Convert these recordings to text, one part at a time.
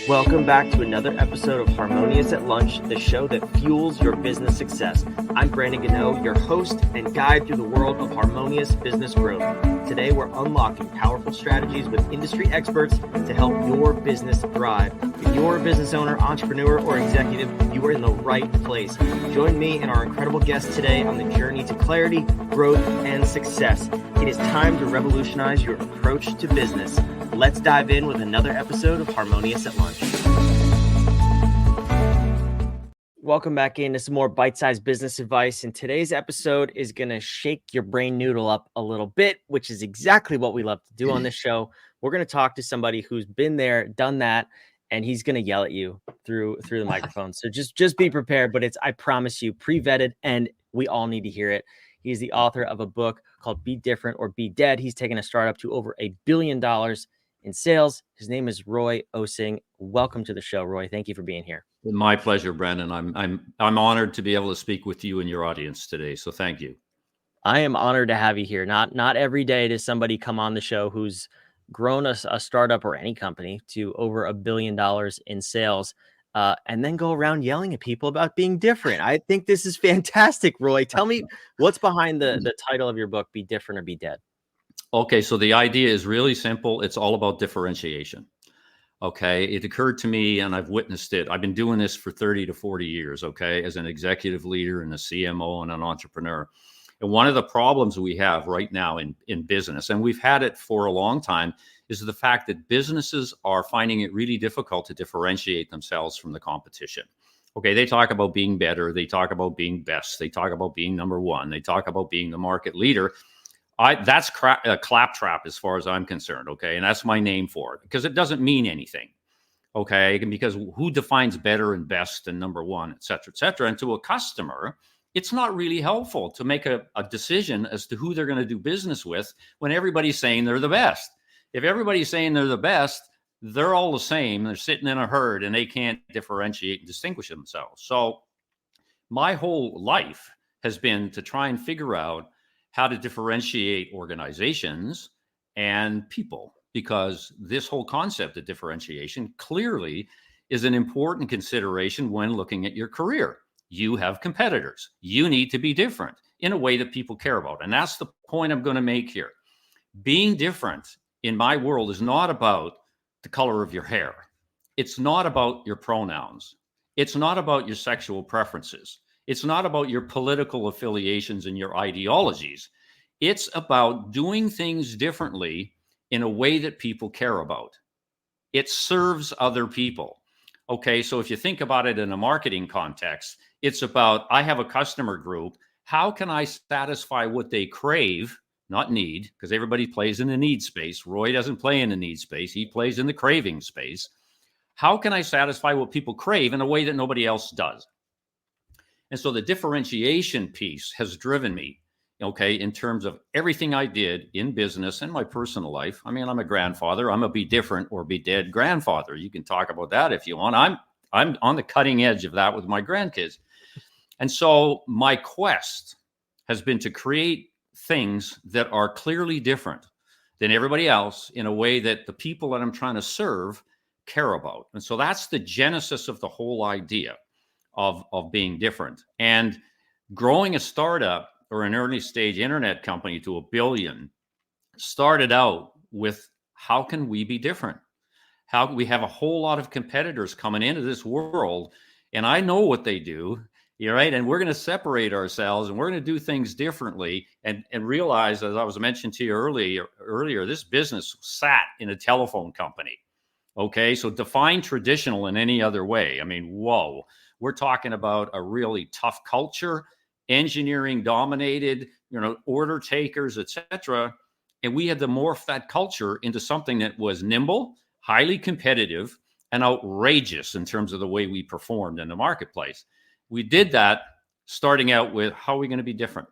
Welcome back to another episode of Harmonious at Lunch, the show that fuels your business success. I'm Brandon Gano, your host and guide through the world of harmonious business growth. Today, we're unlocking powerful strategies with industry experts to help your business thrive. If you're a business owner, entrepreneur, or executive, you are in the right place. Join me and our incredible guests today on the journey to clarity, growth, and success. It is time to revolutionize your approach to business. Let's dive in with another episode of Harmonious at Lunch. Welcome back into some more bite-sized business advice. And today's episode is going to shake your brain noodle up a little bit, which is exactly what we love to do on this show. We're going to talk to somebody who's been there, done that, and he's going to yell at you through the microphone. So just be prepared, but it's, I promise you, pre-vetted, and we all need to hear it. He's the author of a book called Be Different or Be Dead. He's taken a startup to over $1 billion in sales. His name is Roy Osing. Welcome to the show, Roy. Thank you for being here. My pleasure, Brandon. I'm honored to be able to speak with you and your audience today. So thank you. I am honored to have you here. Not every day does somebody come on the show who's grown a startup or any company to over $1 billion in sales, and then go around yelling at people about being different. I think this is fantastic, Roy. Tell me what's behind the title of your book, Be Different or Be Dead. Okay, so the idea is really simple. It's all about differentiation. Okay, it occurred to me, and I've witnessed it. I've been doing this for 30 to 40 years, okay, as an executive leader and a CMO and an entrepreneur. And one of the problems we have right now in business, and we've had it for a long time, is the fact that businesses are finding it really difficult to differentiate themselves from the competition. Okay, they talk about being better. They talk about being best. They talk about being number one. They talk about being the market leader. That's a claptrap as far as I'm concerned, okay? And that's my name for it, because it doesn't mean anything, okay? Because who defines better and best and number one, et cetera, et cetera? And to a customer, it's not really helpful to make a decision as to who they're going to do business with when everybody's saying they're the best. If everybody's saying they're the best, they're all the same. They're sitting in a herd and they can't differentiate and distinguish themselves. So my whole life has been to try and figure out how to differentiate organizations and people, because this whole concept of differentiation clearly is an important consideration when looking at your career. You have competitors. You need to be different in a way that people care about. And that's the point I'm going to make here. Being different in my world is not about the color of your hair. It's not about your pronouns. It's not about your sexual preferences. It's not about your political affiliations and your ideologies. It's about doing things differently in a way that people care about. It serves other people. Okay, so if you think about it in a marketing context, it's about, I have a customer group. How can I satisfy what they crave, not need, because everybody plays in the need space. Roy doesn't play in the need space. He plays in the craving space. How can I satisfy what people crave in a way that nobody else does? And so the differentiation piece has driven me, okay, in terms of everything I did in business and my personal life. I mean, I'm a grandfather. I'm a be different or be dead grandfather. You can talk about that if you want. I'm on the cutting edge of that with my grandkids. And so my quest has been to create things that are clearly different than everybody else in a way that the people that I'm trying to serve care about. And so that's the genesis of the whole idea of being different. And growing a startup or an early stage internet company to $1 billion started out with, how can we be different? How we have a whole lot of competitors coming into this world, and I know what they do, right? And we're going to separate ourselves and we're going to do things differently and realize, as I was mentioned to you earlier, this business sat in a telephone company. Okay, so define traditional in any other way. I mean, whoa, we're talking about a really tough culture, engineering dominated, order takers, etc. And we had to morph that culture into something that was nimble, highly competitive, and outrageous in terms of the way we performed in the marketplace. We did that starting out with, how are we going to be different?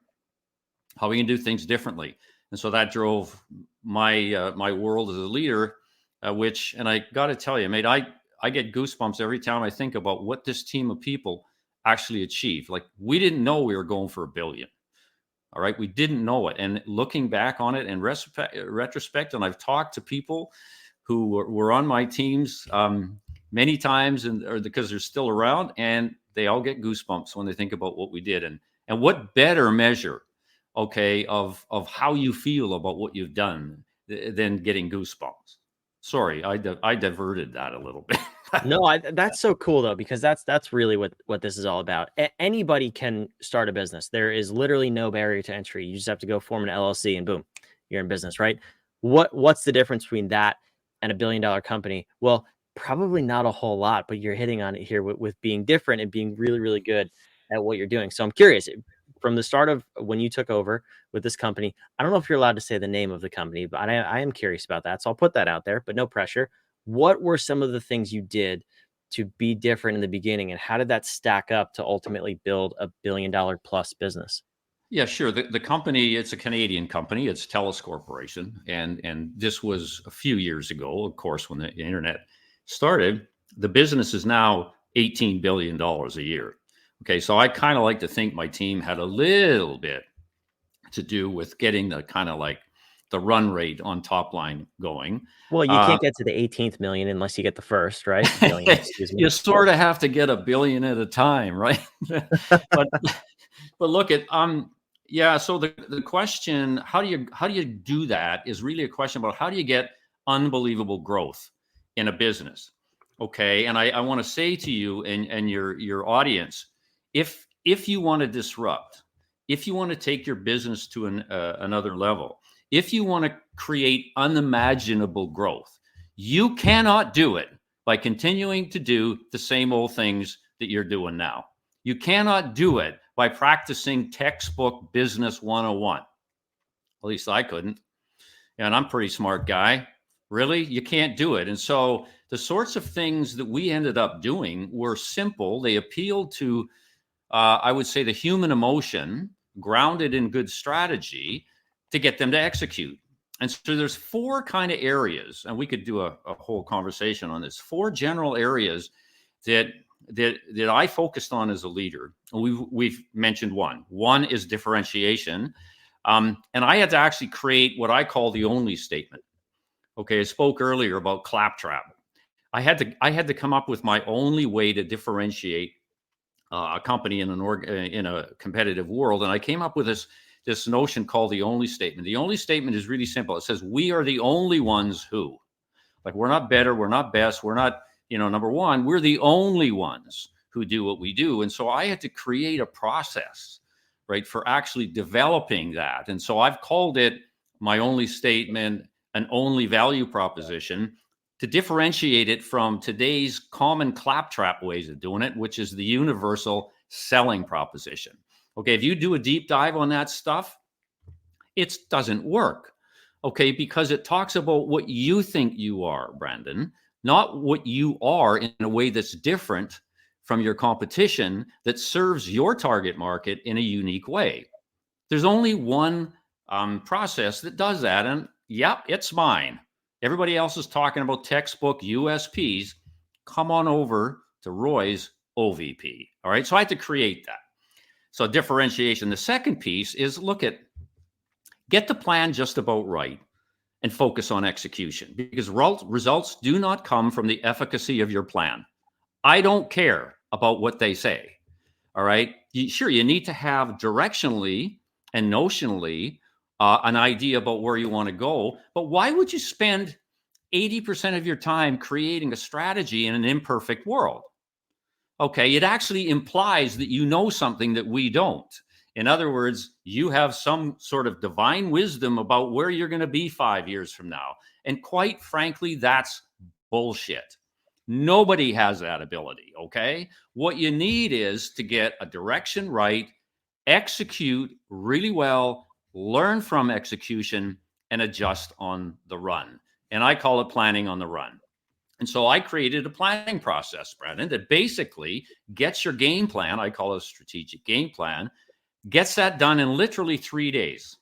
How are we going to do things differently? And so that drove my my world as a leader, which, and I got to tell you, mate, I get goosebumps every time I think about what this team of people actually achieved. Like, we didn't know we were going for $1 billion. All right. We didn't know it. And looking back on it in retrospect, and I've talked to people who were on my teams, many times, or because they're still around, and they all get goosebumps when they think about what we did. And what better measure, okay, of how you feel about what you've done than getting goosebumps. Sorry, I diverted that a little bit. No, that's so cool though, because that's really what this is all about. Anybody can start a business. There is literally no barrier to entry. You just have to go form an LLC and boom, you're in business, right? What's the difference between that and a billion-dollar company? Well, probably not a whole lot, but you're hitting on it here with being different and being really, really good at what you're doing. So I'm curious, from the start of when you took over with this company, I don't know if you're allowed to say the name of the company, but I am curious about that. So I'll put that out there, but no pressure. What were some of the things you did to be different in the beginning, and how did that stack up to ultimately build a billion-dollar plus business? Yeah, sure. The company, it's a Canadian company. It's TELUS Corporation, and this was a few years ago. Of course, when the internet started, the business is now $18 billion a year. Okay, so I kind of like to think my team had a little bit to do with getting the kind of like the run rate on top line going. Well, you can't get to the 18th million unless you get the first, right? Billion, excuse me. You sort of have to get a billion at a time, right? but but look at yeah. So the question, how do you do that, is really a question about how do you get unbelievable growth in a business. Okay, and I want to say to you and your audience, if you want to disrupt, if you want to take your business to another level, if you want to create unimaginable growth, you cannot do it by continuing to do the same old things that you're doing now. You cannot do it by practicing textbook business 101. At least I couldn't. And I'm a pretty smart guy. Really? You can't do it. And so the sorts of things that we ended up doing were simple. They appealed to, I would say, the human emotion, grounded in good strategy to get them to execute. And so there's four kind of areas, and we could do a whole conversation on this. Four general areas that I focused on as a leader. We've mentioned one. One is differentiation, and I had to actually create what I call the only statement. Okay, I spoke earlier about claptrap. I had to come up with my only way to differentiate a company in a competitive world, and I came up with this notion called the only statement. The only statement is really simple. It says we are the only ones who, like, we're not better, we're not best, we're not, number one. We're the only ones who do what we do, and so I had to create a process, right, for actually developing that. And so I've called it my only statement, an only value proposition, to differentiate it from today's common claptrap ways of doing it, which is the universal selling proposition. Okay, if you do a deep dive on that stuff, it doesn't work. Okay, because it talks about what you think you are, Brandon, not what you are in a way that's different from your competition, that serves your target market in a unique way. There's only one process that does that, and yep, it's mine. Everybody else is talking about textbook USPs. Come on over to Roy's OVP. All right, so I had to create that. So differentiation. The second piece is get the plan just about right and focus on execution, because results do not come from the efficacy of your plan. I don't care about what they say. All right. Sure, you need to have directionally and notionally an idea about where you want to go. But why would you spend 80% of your time creating a strategy in an imperfect world? Okay, it actually implies that you know something that we don't. In other words, you have some sort of divine wisdom about where you're going to be 5 years from now. And quite frankly, that's bullshit. Nobody has that ability, okay? What you need is to get a direction right, execute really well, learn from execution, and adjust on the run. And I call it planning on the run. And so I created a planning process, Brandon, that basically gets your game plan, I call it a strategic game plan, gets that done in literally 3 days.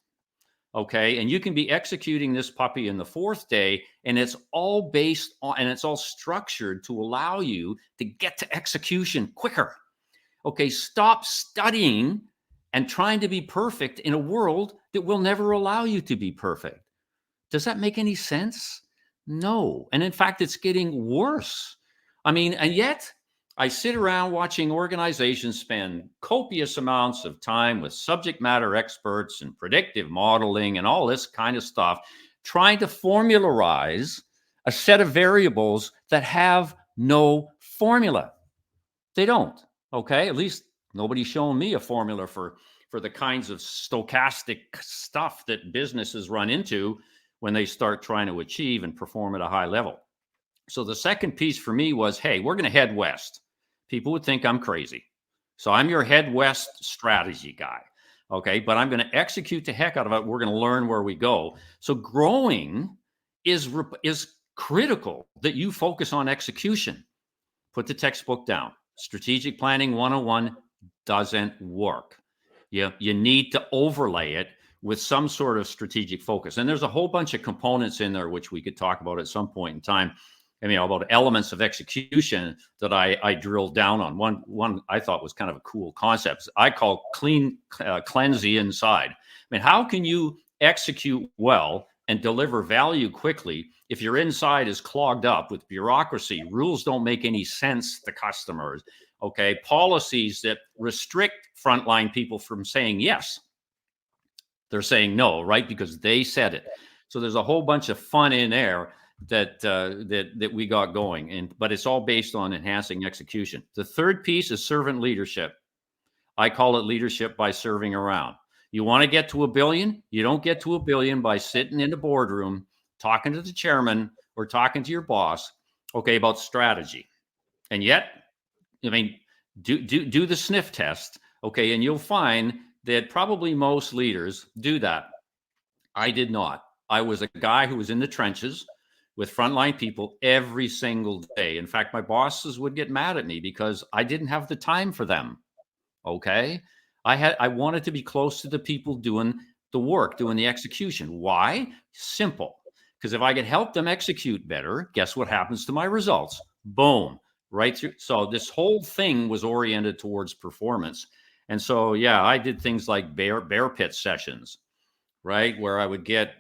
Okay. And you can be executing this puppy in the fourth day, and it's all based on, and it's all structured to allow you to get to execution quicker. Okay. Stop studying and trying to be perfect in a world that will never allow you to be perfect. Does that make any sense? No. And in fact, it's getting worse. I mean, and yet I sit around watching organizations spend copious amounts of time with subject matter experts and predictive modeling and all this kind of stuff, trying to formularize a set of variables that have no formula. They don't. Okay. At least nobody's shown me a formula for the kinds of stochastic stuff that businesses run into when they start trying to achieve and perform at a high level. So the second piece for me was, hey, we're going to head west. People would think I'm crazy. So I'm your head west strategy guy. Okay. But I'm going to execute the heck out of it. We're going to learn where we go. So growing is critical that you focus on execution. Put the textbook down. Strategic planning 101 doesn't work. You need to overlay it with some sort of strategic focus. And there's a whole bunch of components in there, which we could talk about at some point in time. I mean, about elements of execution that I drilled down on. One I thought was kind of a cool concept. I call cleanse the inside. I mean, how can you execute well and deliver value quickly if your inside is clogged up with bureaucracy? Rules don't make any sense to customers. Okay, policies that restrict frontline people from saying yes. They're saying no, right? Because they said it. So there's a whole bunch of fun in there that we got going, but it's all based on enhancing execution. The third piece is servant leadership. I call it leadership by serving around. You want to get to $1 billion? You don't get to $1 billion by sitting in the boardroom talking to the chairman or talking to your boss, okay, about strategy. And yet, I mean, do the sniff test, okay, and you'll find that probably most leaders do that. I did not. I was a guy who was in the trenches with frontline people every single day. In fact, my bosses would get mad at me because I didn't have the time for them. Okay. I wanted to be close to the people doing the work, doing the execution. Why? Simple. Because if I could help them execute better, guess what happens to my results? Boom. Right through. So this whole thing was oriented towards performance. And so, yeah, I did things like bear pit sessions, right? Where I would get,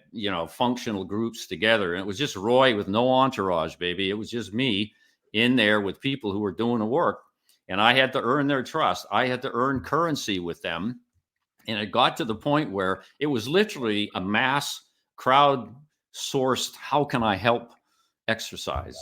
functional groups together. And it was just Roy with no entourage, baby. It was just me in there with people who were doing the work. And I had to earn their trust. I had to earn currency with them. And it got to the point where it was literally a mass crowd sourced, how can I help exercise,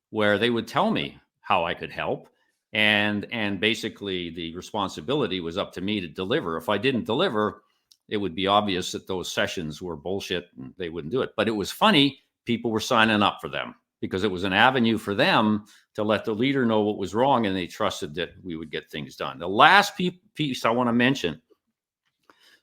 where they would tell me how I could help. And basically the responsibility was up to me to deliver. If I didn't deliver, it would be obvious that those sessions were bullshit and they wouldn't do it. But it was funny. People were signing up for them because it was an avenue for them to let the leader know what was wrong, and they trusted that we would get things done. The last piece I want to mention.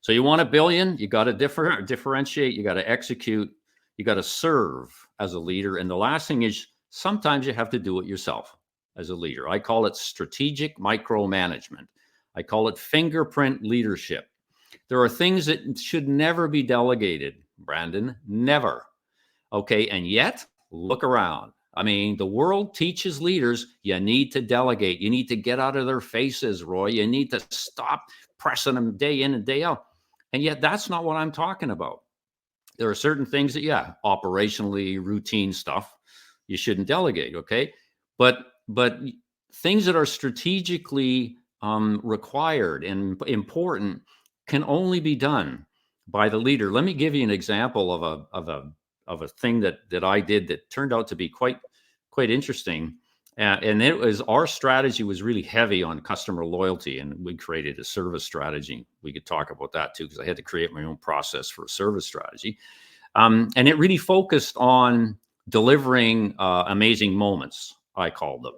So you want $1 billion, you got to differentiate, you got to execute, you got to serve as a leader. And the last thing is sometimes you have to do it yourself as a leader. I call it strategic micromanagement. I call it fingerprint leadership. There are things that should never be delegated, Brandon, never. Okay, and yet, look around. I mean, the world teaches leaders you need to delegate. You need to get out of their faces, Roy. You need to stop pressing them day in and day out. And yet, that's not what I'm talking about. There are certain things that, operationally routine stuff, you shouldn't delegate, okay? But things that are strategically required and important can only be done by the leader. Let me give you an example of a thing that I did that turned out to be quite interesting. And it was, our strategy was really heavy on customer loyalty, and we created a service strategy. We could talk about that too, because I had to create my own process for a service strategy. And it really focused on delivering amazing moments, I call them.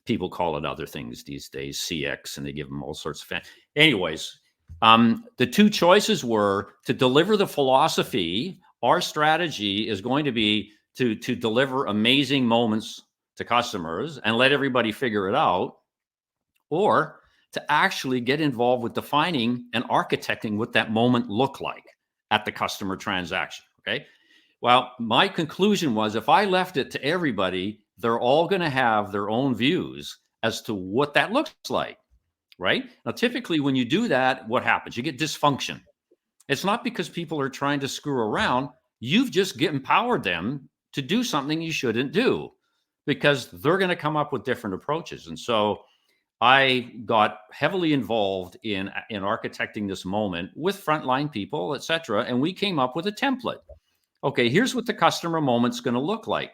People call it other things these days, CX, and they give them all sorts of anyways. The two choices were to deliver the philosophy. Our strategy is going to be to deliver amazing moments to customers and let everybody figure it out, or to actually get involved with defining and architecting what that moment looked like at the customer transaction. Okay. Well, my conclusion was, if I left it to everybody, they're all going to have their own views as to what that looks like. Right? Now, typically when you do that, what happens? You get dysfunction. It's not because people are trying to screw around. You've just empowered them to do something you shouldn't do. because they're going to come up with different approaches. And so I got heavily involved in architecting this moment with frontline people, et cetera. And we came up with a template. Okay, here's what the customer moment's going to look like.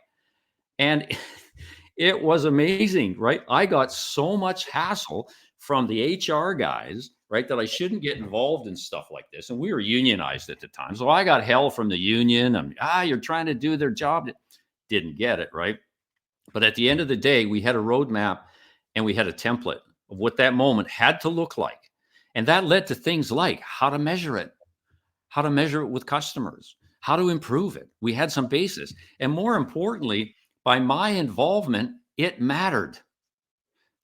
And it was amazing, right? I got so much hassle from the HR guys, right, that I shouldn't get involved in stuff like this. And we were unionized at the time. So I got hell from the union. You're trying to do their job. Didn't get it, right? But at the end of the day, we had a roadmap and we had a template of what that moment had to look like. And that led to things like how to measure it with customers, how to improve it. We had some basis. And more importantly, by my involvement, it mattered.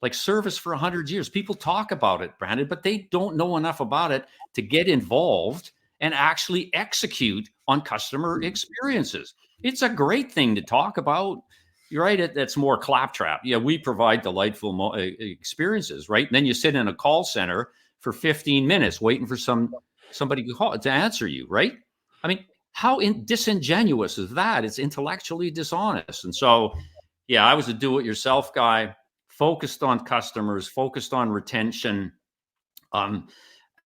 Like service for 100 years. People talk about it, Brandon, but they don't know enough about it to get involved and actually execute on customer experiences. It's a great thing to talk about. You're right. That's more claptrap. Yeah, we provide delightful experiences, right? And then you sit in a call center for 15 minutes waiting for somebody to answer you, right? I mean, how disingenuous is that? It's intellectually dishonest. And so, yeah, I was a do-it-yourself guy, focused on customers, focused on retention,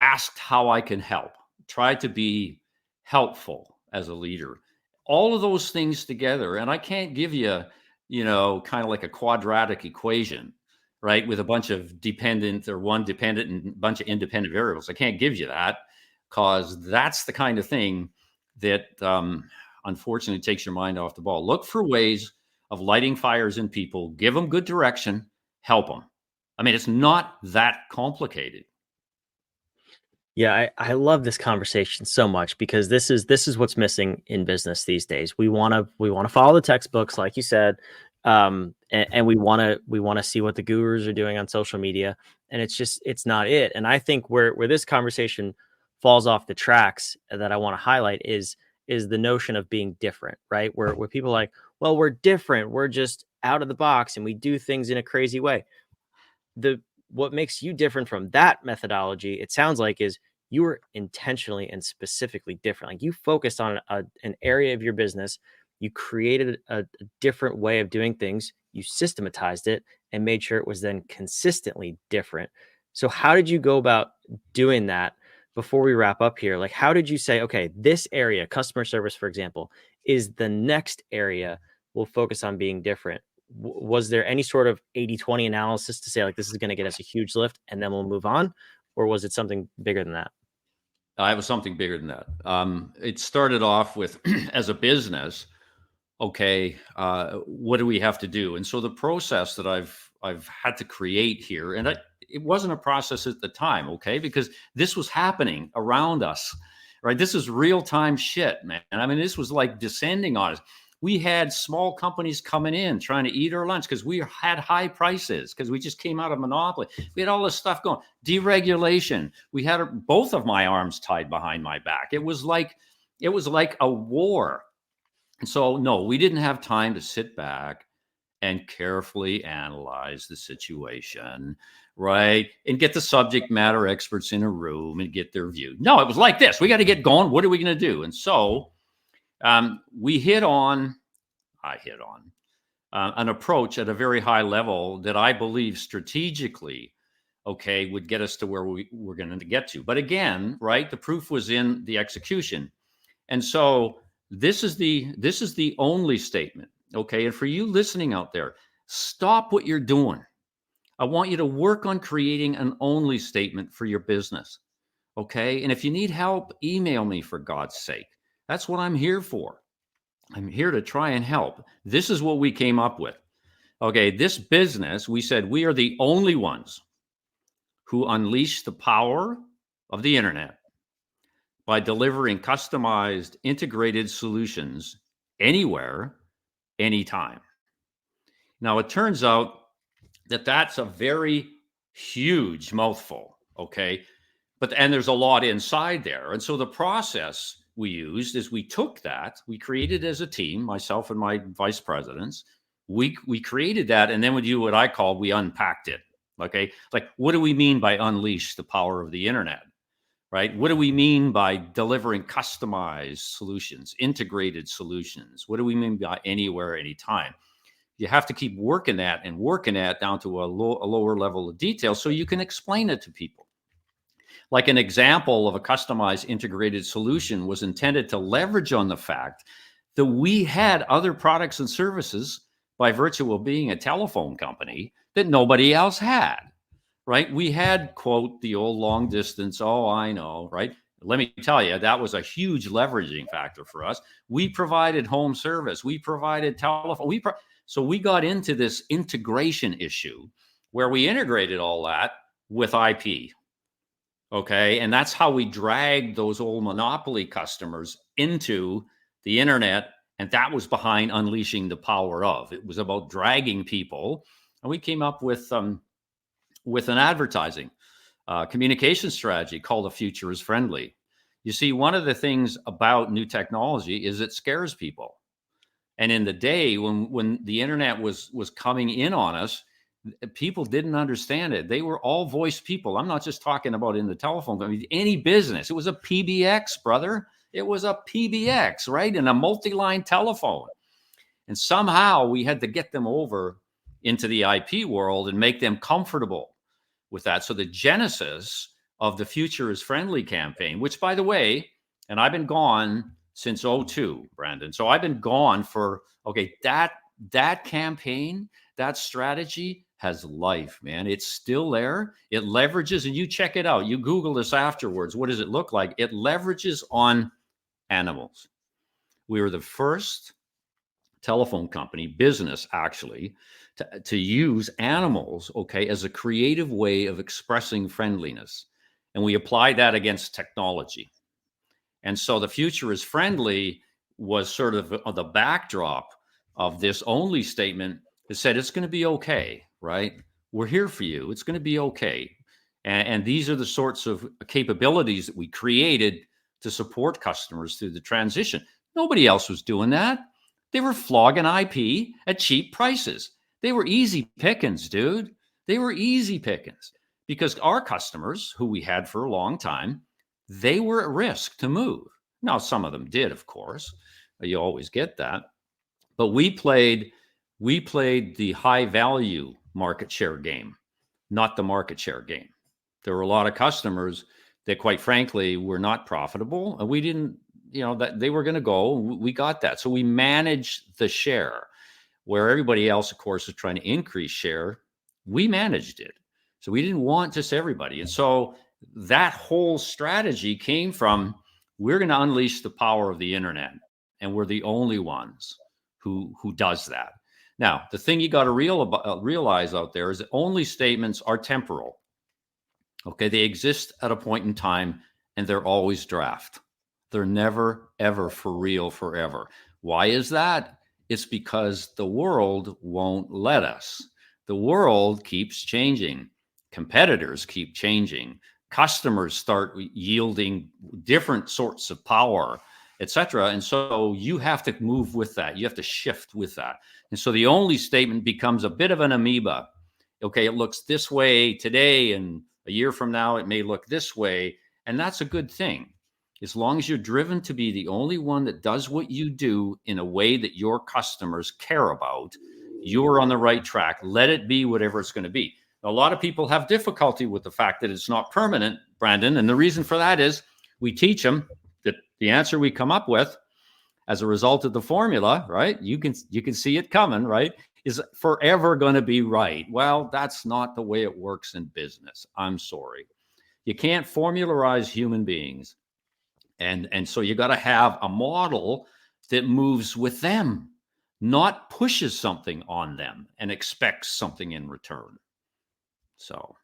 asked how I can help, tried to be helpful as a leader. All of those things together, and I can't give you, kind of like a quadratic equation, right, with a bunch of dependent or one dependent and a bunch of independent variables. I can't give you that because that's the kind of thing that unfortunately takes your mind off the ball. Look for ways of lighting fires in people, give them good direction, help them. I mean, it's not that complicated. Yeah, I love this conversation so much because this is what's missing in business these days. We want to follow the textbooks, like you said, and we want to see what the gurus are doing on social media, and it's not it. And I think where this conversation falls off the tracks that I want to highlight is the notion of being different, right? Where people are like, well, we're different, we're just out of the box, and we do things in a crazy way. What makes you different from that methodology, it sounds like, is you were intentionally and specifically different. Like you focused on an area of your business, you created a different way of doing things, you systematized it and made sure it was then consistently different. So how did you go about doing that? Before we wrap up here, like how did you say, okay, this area, customer service, for example, is the next area we'll focus on being different? Was there any sort of 80-20 analysis to say like this is going to get us a huge lift and then we'll move on, or was it something bigger than that? It was something bigger than that. It started off with as a business, okay, what do we have to do? And so the process that I've had to create here, and it wasn't a process at the time, okay, because this was happening around us, right? This is real time shit, man. I mean, this was like descending on us. We had small companies coming in trying to eat our lunch because we had high prices because we just came out of monopoly. We had all this stuff going. Deregulation. We had both of my arms tied behind my back. It was like a war. And so, no, we didn't have time to sit back and carefully analyze the situation, right? And get the subject matter experts in a room and get their view. No, it was like this. We got to get going. What are we going to do? And so I hit on an approach at a very high level that I believe strategically, okay, would get us to where we were going to get to. But again, right, the proof was in the execution. And so this is the only statement, okay? And for you listening out there, stop what you're doing. I want you to work on creating an only statement for your business, okay? And if you need help, email me, for God's sake. That's what I'm here for. I'm here to try and help. This is what we came up with. Okay, this business, we said we are the only ones who unleash the power of the internet by delivering customized, integrated solutions anywhere, anytime. Now, it turns out that that's a very huge mouthful, okay? And there's a lot inside there. And so the process we used is we took that, we created as a team, myself and my vice presidents, we created that, and then we do what I call, we unpacked it, okay? Like, what do we mean by unleash the power of the internet, right? What do we mean by delivering customized solutions, integrated solutions? What do we mean by anywhere, anytime? You have to keep working that and working that down to a lower level of detail so you can explain it to people. Like an example of a customized integrated solution was intended to leverage on the fact that we had other products and services by virtue of being a telephone company that nobody else had, right? We had, quote, the old long distance, oh, I know, right? Let me tell you, that was a huge leveraging factor for us. We provided home service. We provided telephone. So we got into this integration issue where we integrated all that with IP. Okay. And that's how we dragged those old monopoly customers into the internet. And that was behind unleashing the power of. It was about dragging people. And we came up with an advertising communication strategy called The Future is Friendly. You see, one of the things about new technology is it scares people. And in the day when the internet was coming in on us, people didn't understand it. They were all voice people. I'm not just talking about in the telephone. I mean, any business. It was a PBX, brother. It was a PBX, right? And a multi-line telephone. And somehow we had to get them over into the IP world and make them comfortable with that. So the genesis of the Future is Friendly campaign, which, by the way, and I've been gone since 2002, Brandon. So I've been gone for, okay, that campaign, that strategy has life, man. It's still there. It leverages, and you check it out. You Google this afterwards. What does it look like? It leverages on animals. We were the first telephone company, business actually, to use animals, okay, as a creative way of expressing friendliness. And we applied that against technology. And so the Future is Friendly was sort of the backdrop of this only statement that said, it's going to be okay, right? We're here for you. It's going to be okay. And these are the sorts of capabilities that we created to support customers through the transition. Nobody else was doing that. They were flogging IP at cheap prices. They were easy pickings, dude. They were easy pickings because our customers, who we had for a long time, they were at risk to move. Now, some of them did, of course. You always get that. But we played the high value market share game, not the market share game. There were a lot of customers that, quite frankly, were not profitable, and we didn't, that they were going to go. We got that. So we managed the share where everybody else, of course, is trying to increase share. We managed it. So we didn't want just everybody. And so that whole strategy came from, we're going to unleash the power of the internet, and we're the only ones who does that. Now, the thing you got to realize out there is that only statements are temporal. Okay, they exist at a point in time, and they're always draft. They're never, ever for real forever. Why is that? It's because the world won't let us. The world keeps changing. Competitors keep changing. Customers start yielding different sorts of power, etc. And so you have to move with that. You have to shift with that. And so the only statement becomes a bit of an amoeba. Okay, it looks this way today, and a year from now, it may look this way. And that's a good thing. As long as you're driven to be the only one that does what you do in a way that your customers care about, you're on the right track. Let it be whatever it's going to be. A lot of people have difficulty with the fact that it's not permanent, Brandon. And the reason for that is we teach them that the answer we come up with as a result of the formula, right? You can see it coming, right? Is forever going to be right. Well, that's not the way it works in business. I'm sorry. You can't formularize human beings. And so you got to have a model that moves with them, not pushes something on them and expects something in return. So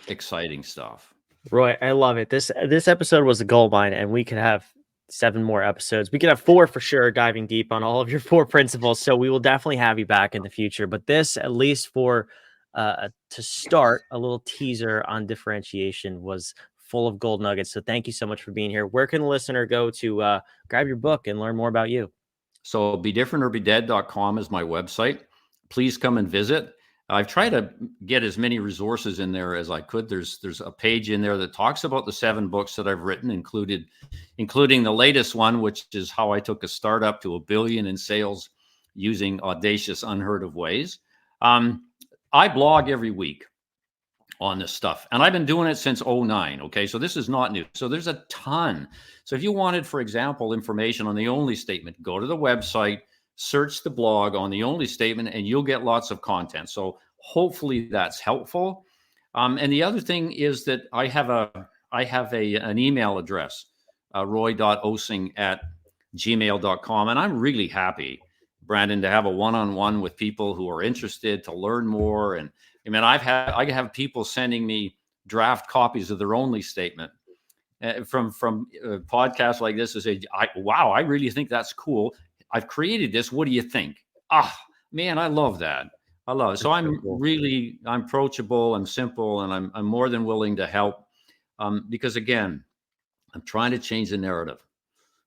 exciting stuff. Roy, I love it. This episode was a gold mine, and we could have 7 more episodes. We could have 4 for sure, diving deep on all of your 4 principles. So we will definitely have you back in the future. But this, at least for to start, a little teaser on differentiation was full of gold nuggets. So thank you so much for being here. Where can the listener go to grab your book and learn more about you? So bedifferentorbedead.com is my website. Please come and visit. I've tried to get as many resources in there as I could. There's a page in there that talks about the 7 books that I've written, including the latest one, which is how I took a startup to $1 billion in sales using audacious, unheard of ways. I blog every week on this stuff, and I've been doing it since '09. Okay, so this is not new. So there's a ton. So if you wanted, for example, information on the only statement, go to the website, search the blog on the only statement, and you'll get lots of content. So hopefully that's helpful. And the other thing is that I have an email address, roy.osing@gmail.com, and I'm really happy, Brandon, to have a one-on-one with people who are interested to learn more. And I mean, I have people sending me draft copies of their only statement from podcasts like this, to say, wow, I really think that's cool. I've created this. What do you think? Man, I love that. I love it. So I'm approachable, I'm simple, and I'm more than willing to help. Because again, I'm trying to change the narrative.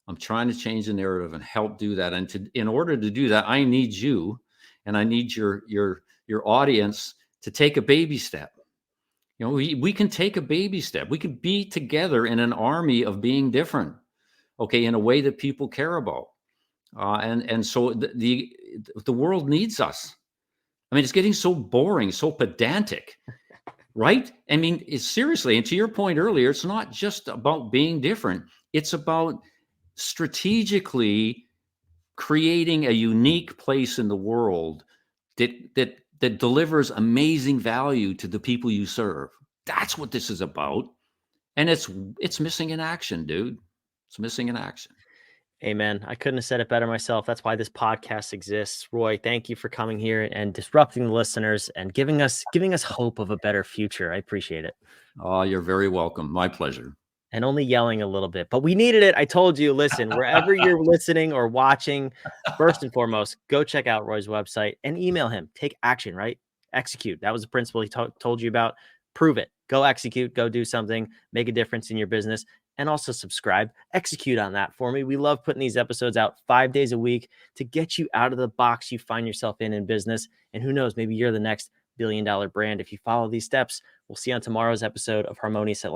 I'm trying to change the narrative and help do that. And in order to do that, I need you, and I need your audience to take a baby step. You know, we can take a baby step. We could be together in an army of being different, okay, in a way that people care about. And so the world needs us. I mean, it's getting so boring, so pedantic, right? I mean, seriously, and to your point earlier, it's not just about being different. It's about strategically creating a unique place in the world that delivers amazing value to the people you serve. That's what this is about. And it's missing in action, dude. It's missing in action. Amen. I couldn't have said it better myself. That's why this podcast exists. Roy, thank you for coming here and disrupting the listeners and giving us hope of a better future. I appreciate it. Oh, you're very welcome. My pleasure. And only yelling a little bit, but we needed it. I told you, listen, wherever you're listening or watching, first and foremost, go check out Roy's website and email him. Take action, right? Execute. That was the principle he told you about. Prove it. Go execute. Go do something. Make a difference in your business. And also subscribe. Execute on that for me. We love putting these episodes out 5 days a week to get you out of the box you find yourself in business. And who knows, maybe you're the next $1 billion brand if you follow these steps. We'll see you on tomorrow's episode of Harmonious at